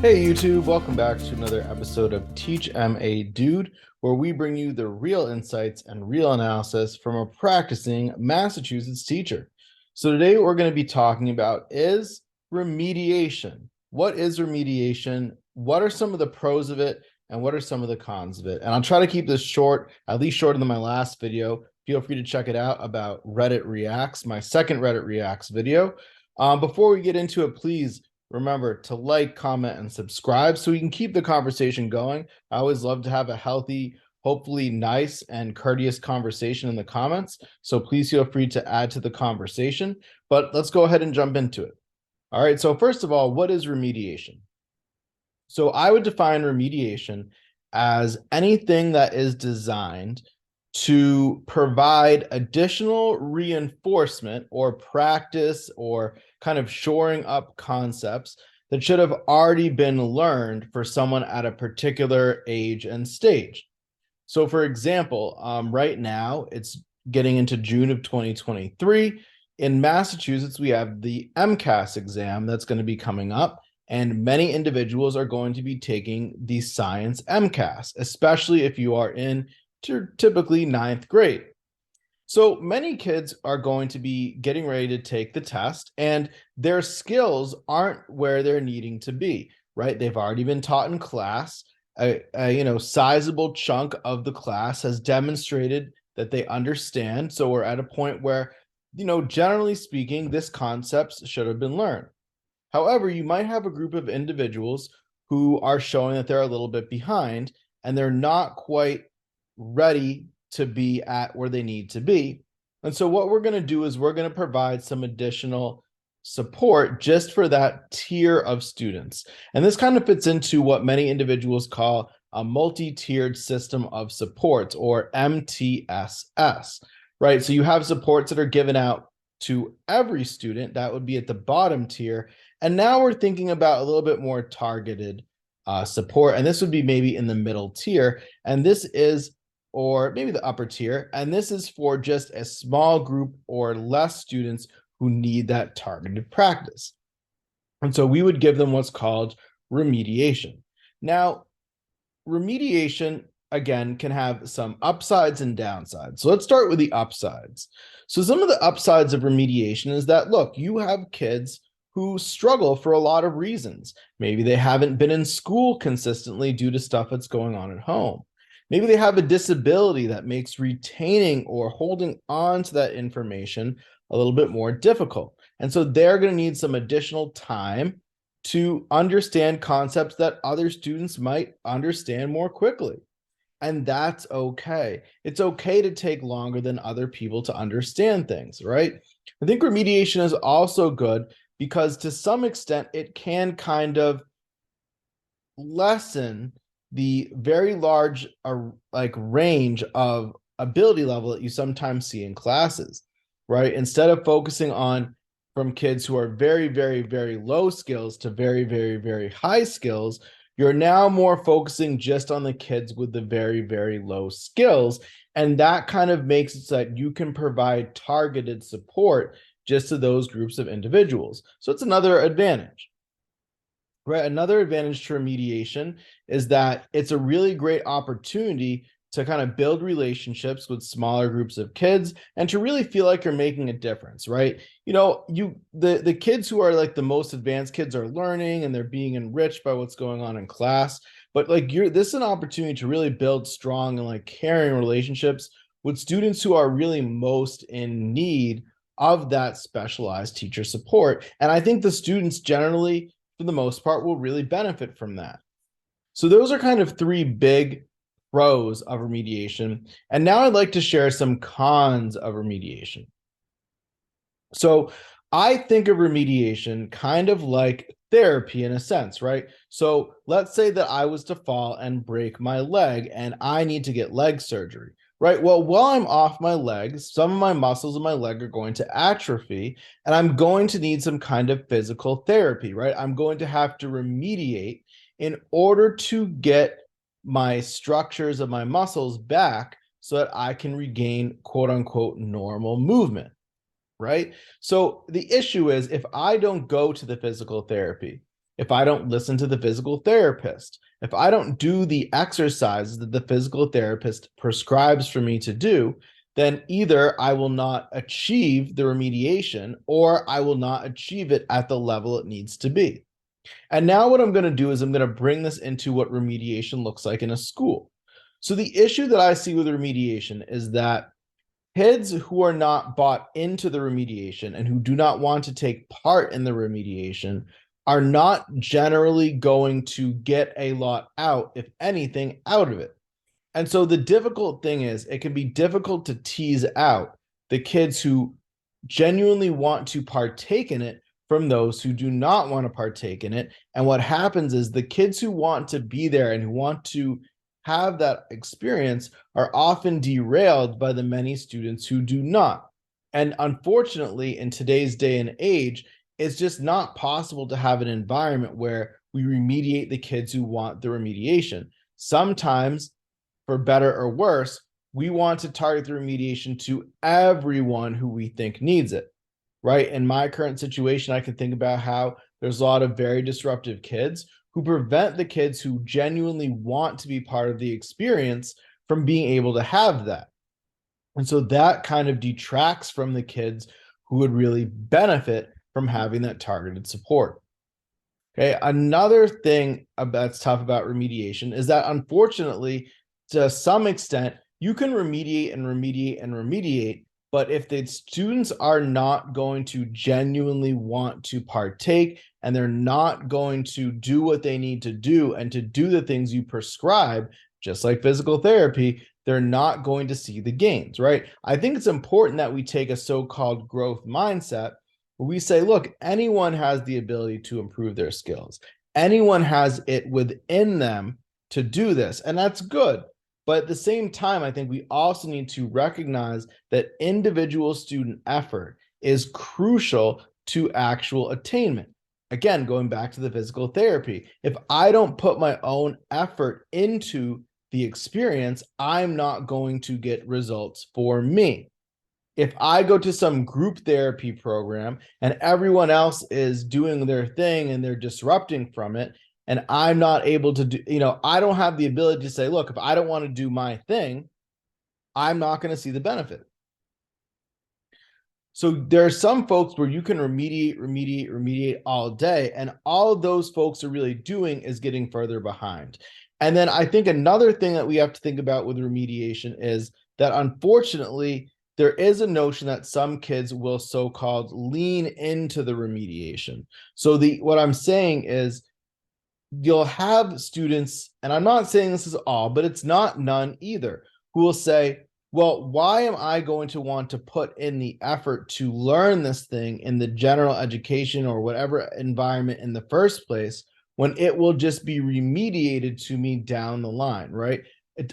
Hey YouTube, welcome back to another episode of Teach MA Dude, where we bring you the real insights and real analysis from a practicing Massachusetts teacher. So today what we're going to be talking about is remediation. What is remediation? What are some of the pros of it? And what are some of the cons of it? And I'll try to keep this short, at least shorter than my last video. Feel free to check it out about Reddit Reacts, my second Reddit Reacts video. Before we get into it, please remember to like, comment, and subscribe so we can keep the conversation going. I always love to have a healthy, hopefully nice and courteous conversation in the comments. So please feel free to add to the conversation. But let's go ahead and jump into it. All right. So first of all, what is remediation? So I would define remediation as anything that is designed to provide additional reinforcement or practice or kind of shoring up concepts that should have already been learned for someone at a particular age and stage. So for example, right now it's getting into June of 2023. In Massachusetts, we have the MCAS exam that's going to be coming up, and many individuals are going to be taking the science MCAS, especially if you are in typically ninth grade. So many kids are going to be getting ready to take the test, and their skills aren't where they're needing to be, right? They've already been taught in class. A sizable chunk of the class has demonstrated that they understand. So we're at a point where, generally speaking, this concepts should have been learned. However, you might have a group of individuals who are showing that they're a little bit behind and they're not quite ready to be at where they need to be. And so what we're going to do is we're going to provide some additional support just for that tier of students. And this kind of fits into what many individuals call a multi-tiered system of supports, or MTSS, right? So you have supports that are given out to every student. That would be at the bottom tier. And now we're thinking about a little bit more targeted support. And this would be maybe in the middle tier. And this is, or maybe the upper tier. And this is for just a small group or less students who need that targeted practice. And so we would give them what's called remediation. Now, remediation, again, can have some upsides and downsides. So let's start with the upsides. So some of the upsides of remediation is that, look, you have kids who struggle for a lot of reasons. Maybe they haven't been in school consistently due to stuff that's going on at home. Maybe they have a disability that makes retaining or holding on to that information a little bit more difficult. And so they're going to need some additional time to understand concepts that other students might understand more quickly. And that's okay. It's okay to take longer than other people to understand things, right? I think remediation is also good because to some extent it can kind of lessen the very large range of ability level that you sometimes see in classes, right? Instead of focusing on from kids who are very, very, very low skills to very, very, very high skills, you're now more focusing just on the kids with the very, very low skills. And that kind of makes it so that you can provide targeted support just to those groups of individuals. So it's another advantage. Right. Another advantage to remediation is that it's a really great opportunity to kind of build relationships with smaller groups of kids and to really feel like you're making a difference, right? The kids who are like the most advanced kids are learning and they're being enriched by what's going on in class. But this is an opportunity to really build strong and like caring relationships with students who are really most in need of that specialized teacher support. And I think the students generally, for the most part, will really benefit from that. So those are kind of three big pros of remediation. And now I'd like to share some cons of remediation. So I think of remediation kind of like therapy in a sense, right? So let's say that I was to fall and break my leg and I need to get leg surgery, right? Well, while I'm off my legs, some of my muscles in my leg are going to atrophy and I'm going to need some kind of physical therapy, right? I'm going to have to remediate in order to get my structures of my muscles back so that I can regain quote unquote normal movement. Right? So the issue is if I don't go to the physical therapy, if I don't listen to the physical therapist, if I don't do the exercises that the physical therapist prescribes for me to do, then either I will not achieve the remediation or I will not achieve it at the level it needs to be. And now what I'm going to do is I'm going to bring this into what remediation looks like in a school. So the issue that I see with remediation is that kids who are not bought into the remediation and who do not want to take part in the remediation are not generally going to get a lot out, if anything, out of it. And so the difficult thing is it can be difficult to tease out the kids who genuinely want to partake in it from those who do not want to partake in it. And what happens is the kids who want to be there and who want to have that experience are often derailed by the many students who do not. And unfortunately, in today's day and age, it's just not possible to have an environment where we remediate the kids who want the remediation. Sometimes, for better or worse, we want to target the remediation to everyone who we think needs it, right? In my current situation, I can think about how there's a lot of very disruptive kids who prevent the kids who genuinely want to be part of the experience from being able to have that. And so that kind of detracts from the kids who would really benefit from having that targeted support. Okay, another thing that's tough about remediation is that unfortunately, to some extent, you can remediate and remediate and remediate, but if the students are not going to genuinely want to partake and they're not going to do what they need to do and to do the things you prescribe, just like physical therapy, they're not going to see the gains, right? I think it's important that we take a so-called growth mindset where we say, look, anyone has the ability to improve their skills. Anyone has it within them to do this, and that's good. But at the same time, I think we also need to recognize that individual student effort is crucial to actual attainment. Again, going back to the physical therapy, if I don't put my own effort into the experience, I'm not going to get results for me. If I go to some group therapy program and everyone else is doing their thing and they're disrupting from it, and I'm not able to do, I don't have the ability to say, look, if I don't want to do my thing, I'm not going to see the benefit. So there are some folks where you can remediate all day, and all of those folks are really doing is getting further behind. And then I think another thing that we have to think about with remediation is that unfortunately, there is a notion that some kids will so-called lean into the remediation. So what I'm saying is you'll have students, and I'm not saying this is all, but it's not none either, who will say, well, why am I going to want to put in the effort to learn this thing in the general education or whatever environment in the first place when it will just be remediated to me down the line, right?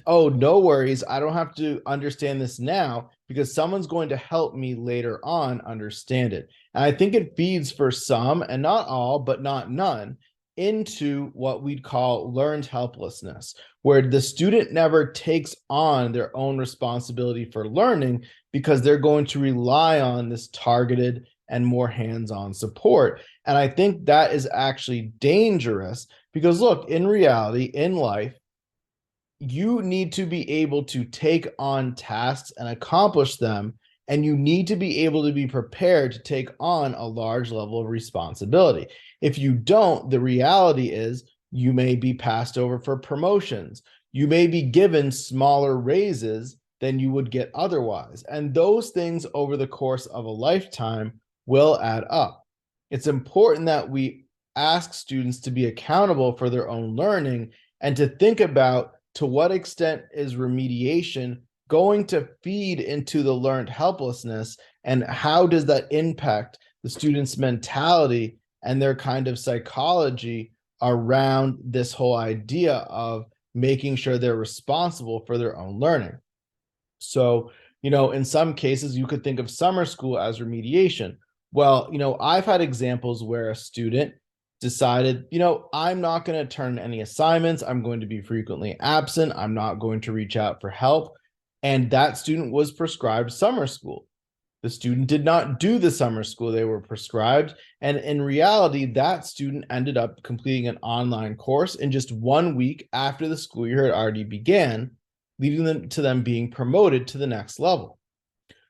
No worries. I don't have to understand this now because someone's going to help me later on understand it. And I think it feeds for some, and not all, but not none, into what we'd call learned helplessness, where the student never takes on their own responsibility for learning because they're going to rely on this targeted and more hands-on support. And I think that is actually dangerous because, look, in reality, in life, you need to be able to take on tasks and accomplish them, and you need to be able to be prepared to take on a large level of responsibility. If you don't, the reality is you may be passed over for promotions. You may be given smaller raises than you would get otherwise. And those things over the course of a lifetime will add up. It's important that we ask students to be accountable for their own learning and to think about to what extent is remediation going to feed into the learned helplessness, and how does that impact the student's mentality and their kind of psychology around this whole idea of making sure they're responsible for their own learning. So, in some cases, you could think of summer school as remediation. Well, I've had examples where a student decided, I'm not going to turn any assignments. I'm going to be frequently absent. I'm not going to reach out for help. And that student was prescribed summer school. The student did not do the summer school they were prescribed. And in reality, that student ended up completing an online course in just 1 week after the school year had already began, leading them to them being promoted to the next level.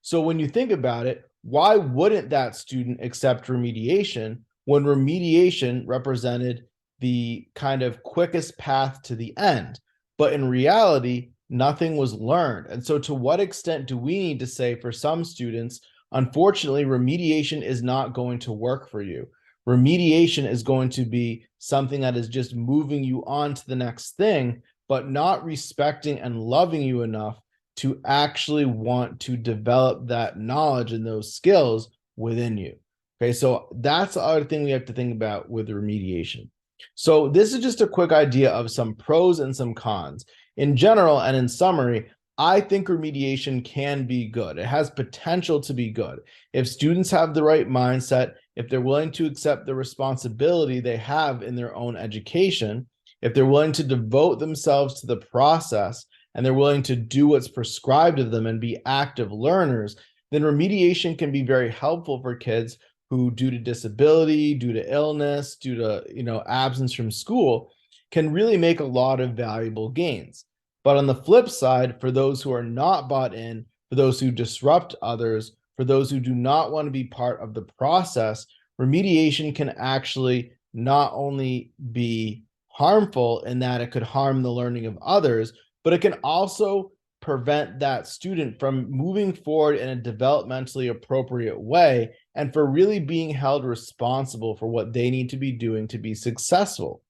So when you think about it, why wouldn't that student accept remediation when remediation represented the kind of quickest path to the end? But in reality, nothing was learned. And so to what extent do we need to say for some students, unfortunately, remediation is not going to work for you? Remediation is going to be something that is just moving you on to the next thing, but not respecting and loving you enough to actually want to develop that knowledge and those skills within you. Okay, so that's the other thing we have to think about with remediation. So this is just a quick idea of some pros and some cons. In general and in summary, I think remediation can be good. It has potential to be good. If students have the right mindset, if they're willing to accept the responsibility they have in their own education, if they're willing to devote themselves to the process, and they're willing to do what's prescribed of them and be active learners, then remediation can be very helpful for kids who, due to disability, due to illness, due to absence from school, can really make a lot of valuable gains. But on the flip side, for those who are not bought in, for those who disrupt others, for those who do not want to be part of the process, remediation can actually not only be harmful in that it could harm the learning of others, but it can also prevent that student from moving forward in a developmentally appropriate way and for really being held responsible for what they need to be doing to be successful.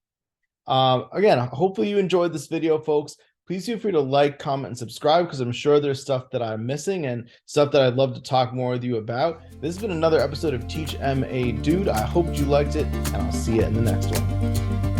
Again, hopefully you enjoyed this video, folks. Please feel free to like, comment, and subscribe because I'm sure there's stuff that I'm missing and stuff that I'd love to talk more with you about. This has been another episode of Teach MA Dude. I hope you liked it, and I'll see you in the next one.